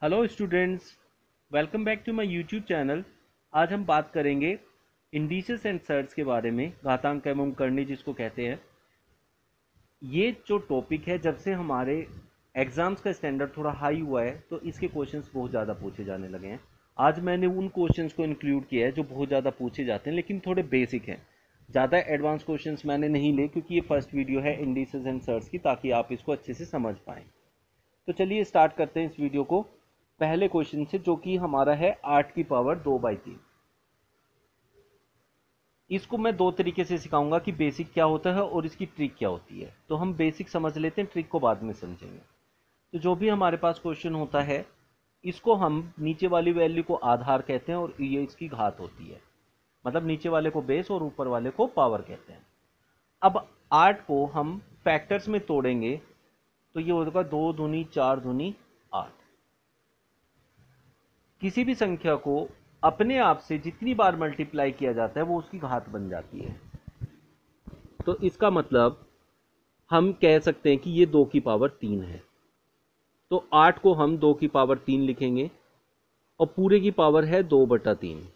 Hello students, welcome back to my YouTube channel. आज हम बात करेंगे इंडिसेस एंड सर्ट्स के बारे में, घातांक एवं करनी जिसको कहते हैं। ये जो टॉपिक है, जब से हमारे एग्ज़ाम्स का स्टैंडर्ड थोड़ा हाई हुआ है तो इसके क्वेश्चंस बहुत ज़्यादा पूछे जाने लगे हैं। आज मैंने उन क्वेश्चंस को इंक्लूड किया है जो बहुत ज़्यादा पूछे जाते हैं लेकिन थोड़े बेसिक हैं। ज़्यादा एडवांस क्वेश्चंस मैंने नहीं लिए क्योंकि ये फर्स्ट वीडियो है इंडिसेस एंड सर्ट्स की, ताकि आप इसको अच्छे से समझ पाएँ। तो चलिए स्टार्ट करते हैं इस वीडियो को पहले क्वेश्चन से, जो कि हमारा है 8 की पावर 2/3। इसको मैं दो तरीके से सिखाऊंगा कि बेसिक क्या होता है और इसकी ट्रिक क्या होती है। तो हम बेसिक समझ लेते हैं, ट्रिक को बाद में समझेंगे। तो जो भी हमारे पास क्वेश्चन होता है, इसको हम नीचे वाली वैल्यू को आधार कहते हैं और ये इसकी घात होती है। मतलब नीचे वाले को बेस और ऊपर वाले को पावर कहते हैं। अब 8 को हम फैक्टर्स में तोड़ेंगे तो ये होगा 2 दूनी 4 दूनी 8। किसी भी संख्या को अपने आप से जितनी बार मल्टीप्लाई किया जाता है वो उसकी घात बन जाती है। तो इसका मतलब हम कह सकते हैं कि ये 2 की पावर 3 है। तो 8 को हम 2 की पावर 3 लिखेंगे और पूरे की पावर है 2/3।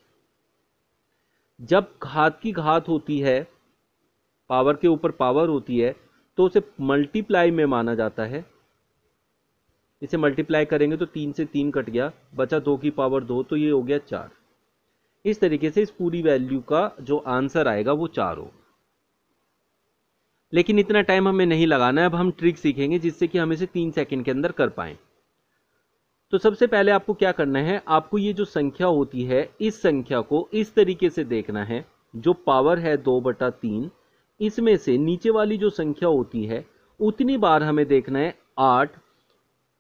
जब घात की घात होती है, पावर के ऊपर पावर होती है, तो उसे मल्टीप्लाई में माना जाता है। इसे मल्टीप्लाई करेंगे तो 3 से 3 कट गया, बचा 2 की पावर 2, तो ये हो गया 4। इस तरीके से इस पूरी वैल्यू का जो आंसर आएगा वो 4 होगा। लेकिन इतना टाइम हमें नहीं लगाना है, अब हम ट्रिक सीखेंगे जिससे कि हम इसे 3 सेकंड के अंदर कर पाएं। तो सबसे पहले आपको क्या करना है, आपको ये जो संख्या होती है इस संख्या को इस तरीके से देखना है। जो पावर है 2/3, इसमें से नीचे वाली जो संख्या होती है उतनी बार हमें देखना है 8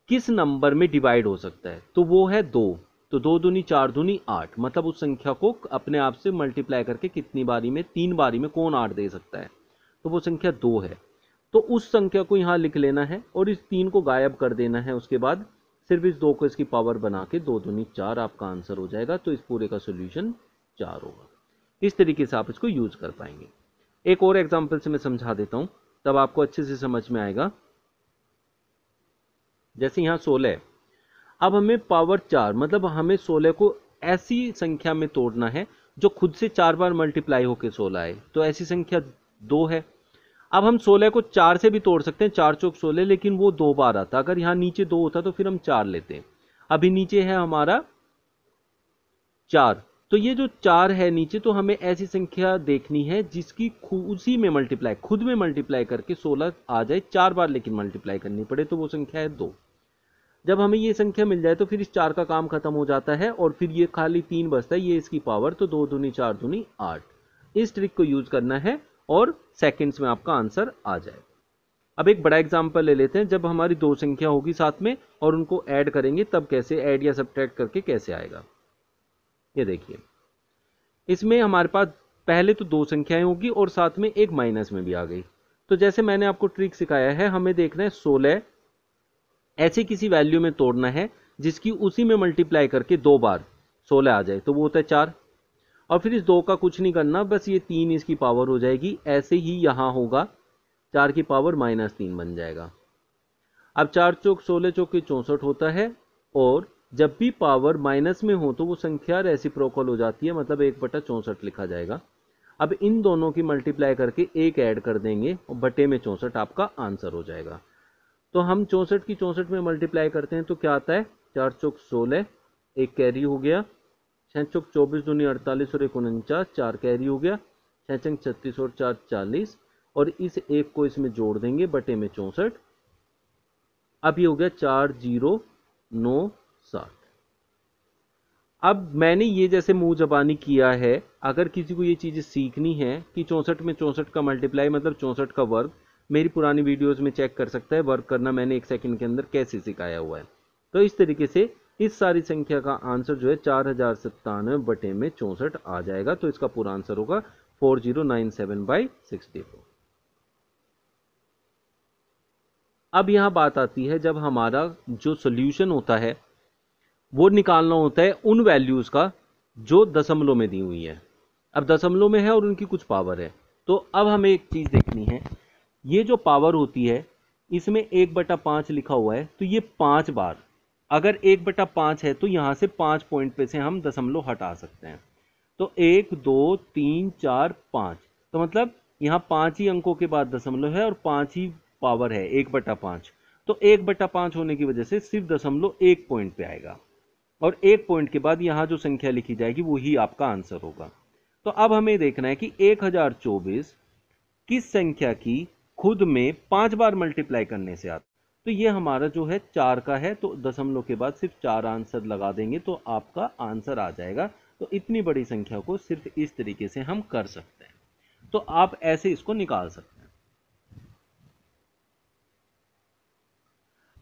किस नंबर में डिवाइड हो सकता है। तो वो है 2। तो 2 दूनी 4 दूनी 8, मतलब उस संख्या को अपने आप से मल्टीप्लाई करके कितनी बारी में, 3 बारी में कौन 8 दे सकता है, तो वो संख्या 2 है। तो उस संख्या को यहाँ लिख लेना है और इस 3 को गायब कर देना है। उसके बाद सिर्फ इस 2 को इसकी पावर बना के 2 दूनी 4 आपका आंसर हो जाएगा। तो इस पूरे का सोल्यूशन 4 होगा। इस तरीके से आप इसको यूज कर पाएंगे। एक और एग्जाम्पल से मैं समझा देता हूँ, तब आपको अच्छे से समझ में आएगा। जैसे यहाँ 16 है, अब हमें पावर 4, मतलब हमें 16 को ऐसी संख्या में तोड़ना है जो खुद से 4 बार मल्टीप्लाई होकर 16 आए। तो ऐसी संख्या 2 है। अब हम 16 को 4 से भी तोड़ सकते हैं, 4 चौक 16, लेकिन वो 2 बार आता। अगर यहाँ नीचे 2 होता तो फिर हम 4 लेते। अभी नीचे है हमारा 4, तो ये जो 4 है नीचे, तो हमें ऐसी संख्या देखनी है जिसकी उसी में मल्टीप्लाई, खुद में मल्टीप्लाई करके 16 आ जाए 4 बार, लेकिन मल्टीप्लाई करनी पड़े, तो वो संख्या है 2। जब हमें ये संख्या मिल जाए तो फिर इस 4 का काम खत्म हो जाता है और फिर ये खाली 3 बचता है, ये इसकी पावर, तो 2 दूनी 4 दूनी 8। इस ट्रिक को यूज करना है और सेकंड्स में आपका आंसर आ जाए। अब एक बड़ा एग्जांपल ले लेते हैं। जब हमारी 2 संख्या होगी साथ में और उनको ऐड करेंगे, तब कैसे ऐड या सब्ट्रैक्ट करके कैसे आएगा, ये देखिए। इसमें हमारे पास पहले तो 2 संख्याएं होगी और साथ में एक माइनस में भी आ गई। तो जैसे मैंने आपको ट्रिक सिखाया है, हमें देखना है 16 ऐसे किसी वैल्यू में तोड़ना है जिसकी उसी में मल्टीप्लाई करके 2 बार 16 आ जाए, तो वो होता है 4। और फिर इस 2 का कुछ नहीं करना, बस ये 3 इसकी पावर हो जाएगी। ऐसे ही यहाँ होगा, 4 की पावर -3 बन जाएगा। अब 4 चौक 16 चौक 64 होता है, और जब भी पावर माइनस में हो तो वो संख्या रेसिप्रोकल हो जाती है, मतलब 1/64 लिखा जाएगा। अब इन दोनों की मल्टीप्लाई करके 1 ऐड कर देंगे और बटे में 64 आपका आंसर हो जाएगा। तो हम 64 की 64 में मल्टीप्लाई करते हैं तो क्या आता है, 4 चौक 16, एक कैरी हो गया, 6 चौक 24 दूनी 48 और 49, 4 कैरी हो गया, 6 चंग 36 और 4 40, और इस एक को इसमें जोड़ देंगे बटे में 64। अब ये हो गया 4097। अब मैंने ये जैसे मुंह जबानी किया है, अगर किसी को ये चीज़ें सीखनी है कि 64 में 64 का मल्टीप्लाई मतलब 64 का वर्ग, मेरी पुरानी वीडियोस में चेक कर सकता है। वर्क करना मैंने 1 सेकंड के अंदर कैसे सिखाया हुआ है। तो इस तरीके से इस सारी संख्या का आंसर जो है 4097 बटे में 64 आ जाएगा। तो इसका पूरा आंसर होगा 4097/64। अब यहां बात आती है, जब हमारा जो सोल्यूशन होता है वो निकालना होता है उन वैल्यूज का जो दशमलव में दी हुई है। अब दशमलव में है और उनकी कुछ पावर है। तो अब हमें एक चीज देखनी है, ये जो पावर होती है इसमें 1/5 लिखा हुआ है, तो ये 5 बार अगर 1/5 है तो यहाँ से 5 पॉइंट पे से हम दशमलव हटा सकते हैं। तो 1 2 3 4 5, तो मतलब यहाँ 5 ही अंकों के बाद दशमलव है और 5 ही पावर है 1/5। तो 1/5 होने की वजह से सिर्फ दशमलव 1 पॉइंट पे आएगा और 1 पॉइंट के बाद यहाँ जो संख्या लिखी जाएगी वही आपका आंसर होगा। तो अब हमें देखना है कि 1024 किस संख्या की खुद में 5 बार मल्टीप्लाई करने से आता। तो ये हमारा जो है 4 का है, तो दशमलव के बाद सिर्फ 4 आंसर लगा देंगे तो आपका आंसर आ जाएगा। तो इतनी बड़ी संख्या को सिर्फ इस तरीके से हम कर सकते हैं। तो आप ऐसे इसको निकाल सकते हैं।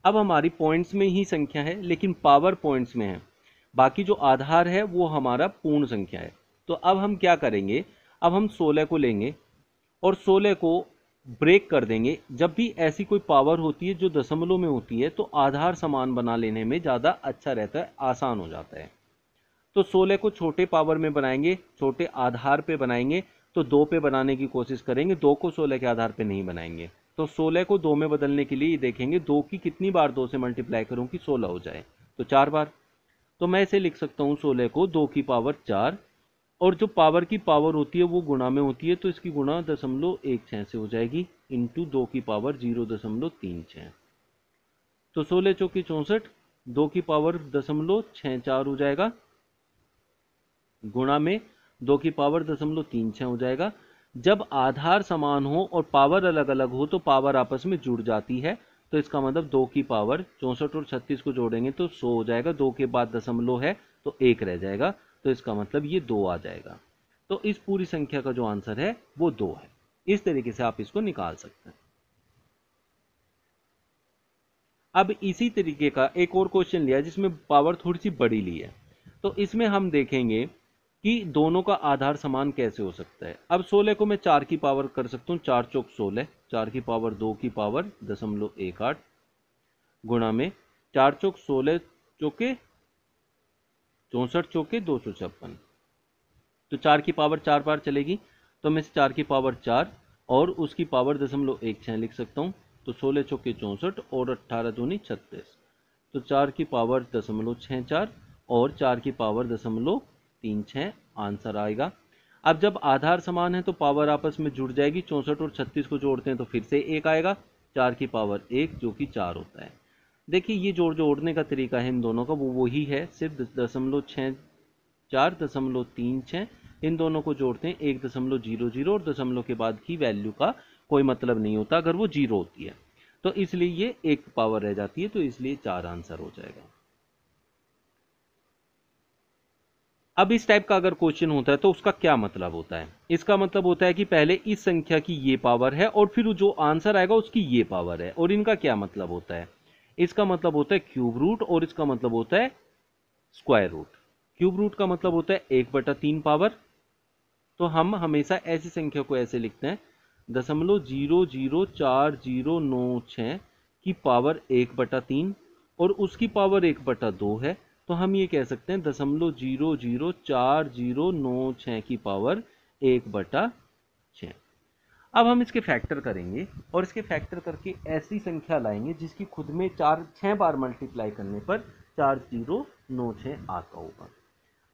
अब हमारी पॉइंट्स में ही संख्या है लेकिन पावर पॉइंट्स में है, बाकी जो आधार है वो हमारा पूर्ण संख्या है। तो अब हम क्या करेंगे, अब हम 16 को लेंगे और 16 को ब्रेक कर देंगे। जब भी ऐसी कोई पावर होती है जो दशमलव में होती है तो आधार समान बना लेने में ज़्यादा अच्छा रहता है, आसान हो जाता है। तो 16 को छोटे पावर में बनाएंगे, छोटे आधार पे बनाएंगे, तो 2 पे बनाने की कोशिश करेंगे, 2 को 16 के आधार पे नहीं बनाएंगे। तो 16 को 2 में बदलने के लिए देखेंगे 2 की कितनी बार 2 से मल्टीप्लाई करूं कि 16 हो जाए, तो 4 बार। तो मैं इसे लिख सकता हूं 16 को 2 की पावर 4, और जो पावर की पावर होती है वो गुणा में होती है, तो इसकी गुणा 0.16 से हो जाएगी इंटू 2 की पावर 0.36। तो 16 चौकी 64, 2 की पावर 0.64 हो जाएगा, गुणा में 2 की पावर 0.36 हो जाएगा। जब आधार समान हो और पावर अलग अलग हो तो पावर आपस में जुड़ जाती है, तो इसका मतलब 2 की पावर 64 और 36 को जोड़ेंगे तो 100 हो जाएगा। 2 के बाद दशमलव है तो 1 रह जाएगा, तो इसका मतलब ये 2 आ जाएगा। तो इस पूरी संख्या का जो आंसर है वो 2 है। इस तरीके से आप इसको निकाल सकते हैं। अब इसी तरीके का एक और क्वेश्चन लिया जिसमें पावर थोड़ी सी बड़ी ली है। तो इसमें हम देखेंगे कि दोनों का आधार समान कैसे हो सकता है। अब 16 को मैं 4 की पावर कर सकता हूँ, 4 चौक 16, 4 की पावर 2 की पावर 0.18 गुणा में 4 चौक 16 चौके 64 चौके 256, तो 4 की पावर 4 बार चलेगी, तो मैं 4 की पावर 4 और उसकी पावर 0.16 लिख सकता हूँ। तो 16 चौके 64 और 18 दूनी 36, तो 4 की पावर 0.64 और 4 की पावर 0.36 आंसर आएगा। अब जब आधार समान है तो पावर आपस में जुड़ जाएगी, 64 और 36 को जोड़ते हैं तो फिर से 1 आएगा, 4 की पावर 1 जो कि 4 होता है। देखिए ये जोड़ने का तरीका है इन दोनों का वो वही है, सिर्फ 0.36 इन दोनों को जोड़ते हैं 1.00 और दशमलव के बाद की वैल्यू का कोई मतलब नहीं होता अगर वो 0 होती है, तो इसलिए ये 1 पावर रह जाती है, तो इसलिए 4 आंसर हो जाएगा। अब इस टाइप का अगर क्वेश्चन होता है तो उसका क्या मतलब होता है, इसका मतलब होता है कि पहले इस संख्या की ये पावर है और फिर जो आंसर आएगा उसकी ये पावर है, और इनका क्या मतलब होता है, इसका मतलब होता है क्यूब रूट और इसका मतलब होता है स्क्वायर रूट। क्यूब रूट का मतलब होता है 1/3 पावर, तो हम हमेशा ऐसी संख्या को ऐसे लिखते हैं 0.004096 की पावर 1/3 और उसकी पावर 1/2 है, तो हम ये कह सकते हैं 0.004096 की पावर 1/6। अब हम इसके फैक्टर करेंगे और इसके फैक्टर करके ऐसी संख्या लाएंगे जिसकी खुद में 6 बार मल्टीप्लाई करने पर 4096 आता होगा।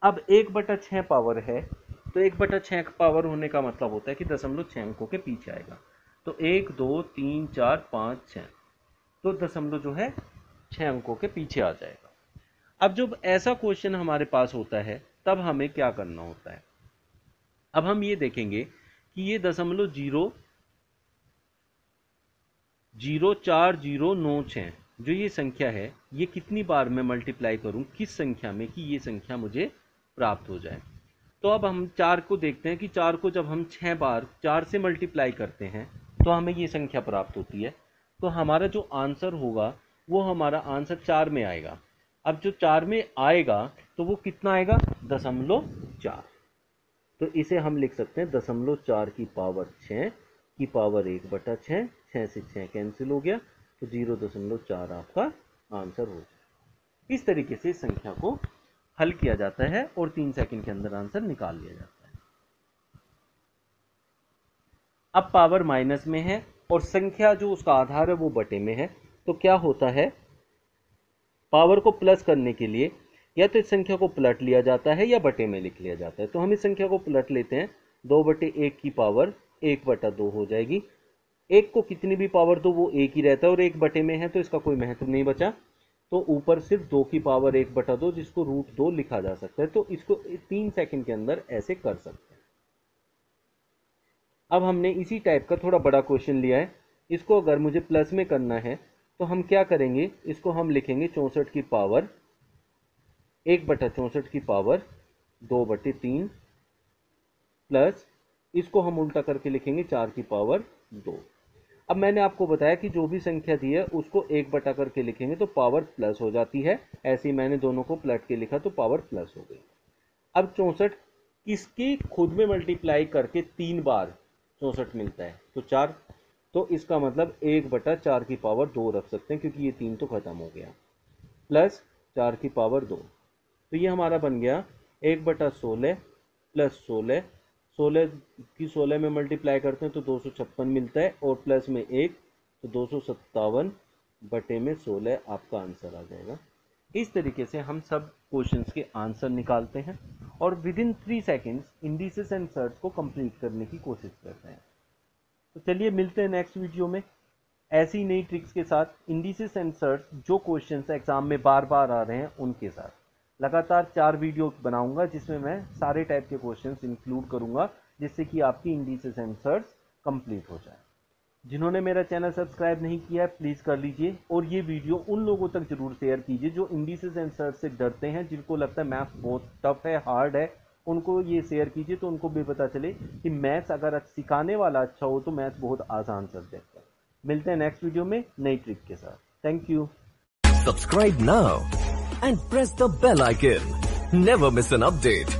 अब 1/6 पावर है, तो 1/6 पावर होने का मतलब होता है कि 0.6 अंकों के पीछे आएगा, तो 1 2 3 4 5 6, तो दशमलव जो है 6 अंकों के पीछे आ जाएगा। अब जब ऐसा क्वेश्चन हमारे पास होता है तब हमें क्या करना होता है, अब हम ये देखेंगे कि ये 0.04096 जो ये संख्या है ये कितनी बार मैं मल्टीप्लाई करूं किस संख्या में कि ये संख्या मुझे प्राप्त हो जाए। तो अब हम 4 को देखते हैं कि 4 को जब हम 6 बार 4 से मल्टीप्लाई करते हैं तो हमें ये संख्या प्राप्त होती है, तो हमारा जो आंसर होगा वो हमारा आंसर 4 में आएगा। अब जो 4 में आएगा तो वो कितना आएगा 0.4, तो इसे हम लिख सकते हैं 0.4 की पावर 6 की पावर 1/6, 6 से 6 कैंसिल हो गया, तो 0.4 आपका आंसर हो जाए। इस तरीके से इस संख्या को हल किया जाता है और 3 सेकंड के अंदर आंसर निकाल लिया जाता है। अब पावर माइनस में है और संख्या जो उसका आधार है वो बटे में है, तो क्या होता है, पावर को प्लस करने के लिए या तो इस संख्या को पलट लिया जाता है या बटे में लिख लिया जाता है। तो हम इस संख्या को पलट लेते हैं, 2/1 की पावर 1/2 हो जाएगी। एक को कितनी भी पावर दो वो एक ही रहता है और एक बटे में है तो इसका कोई महत्व नहीं बचा। तो ऊपर सिर्फ 2 की पावर 1/2 जिसको √2 लिखा जा सकता है। तो इसको 3 सेकंड के अंदर ऐसे कर सकते हैं। अब हमने इसी टाइप का थोड़ा बड़ा क्वेश्चन लिया है। इसको अगर मुझे प्लस में करना है तो हम क्या करेंगे, इसको हम लिखेंगे 64 की पावर 1/64 की पावर 2/3 प्लस इसको हम उल्टा करके लिखेंगे 4 की पावर 2। अब मैंने आपको बताया कि जो भी संख्या दी है उसको 1 बटा करके लिखेंगे तो पावर प्लस हो जाती है। ऐसे ही मैंने दोनों को पलट के लिखा तो पावर प्लस हो गई। अब 64 किसकी खुद में मल्टीप्लाई करके 3 बार 64 मिलता है तो 4, तो इसका मतलब 1/4 की पावर 2 रख सकते हैं क्योंकि ये 3 तो खत्म हो गया, प्लस 4 की पावर 2। तो ये हमारा बन गया 1/16 प्लस 16 की 16 में मल्टीप्लाई करते हैं तो 256 मिलता है और प्लस में 1 तो 257 बटे में 16 आपका आंसर आ जाएगा। इस तरीके से हम सब क्वेश्चंस के आंसर निकालते हैं और within 3 seconds indices and surds को कंप्लीट करने की कोशिश करते हैं। तो चलिए मिलते हैं नेक्स्ट वीडियो में ऐसी नई ट्रिक्स के साथ, इंडिसेस एंड सर्ट्स जो क्वेश्चंस एग्जाम में बार बार आ रहे हैं उनके साथ। लगातार 4 वीडियो बनाऊंगा जिसमें मैं सारे टाइप के क्वेश्चंस इंक्लूड करूंगा जिससे कि आपकी इंडिसेस एंड सर्ट्स कंप्लीट हो जाए। जिन्होंने मेरा चैनल सब्सक्राइब नहीं किया है प्लीज़ कर लीजिए और ये वीडियो उन लोगों तक जरूर शेयर कीजिए जो इंडिसेस एंड सर्ट्स से डरते हैं, जिनको लगता है मैथ्स बहुत टफ है, हार्ड है। उनको ये शेयर कीजिए तो उनको भी पता चले कि मैथ्स अगर सिखाने वाला अच्छा हो तो मैथ्स बहुत आसान सब्जेक्ट है। मिलते हैं नेक्स्ट वीडियो में नई ट्रिक के साथ। Thank you. Subscribe now and press the bell icon. Never miss an update.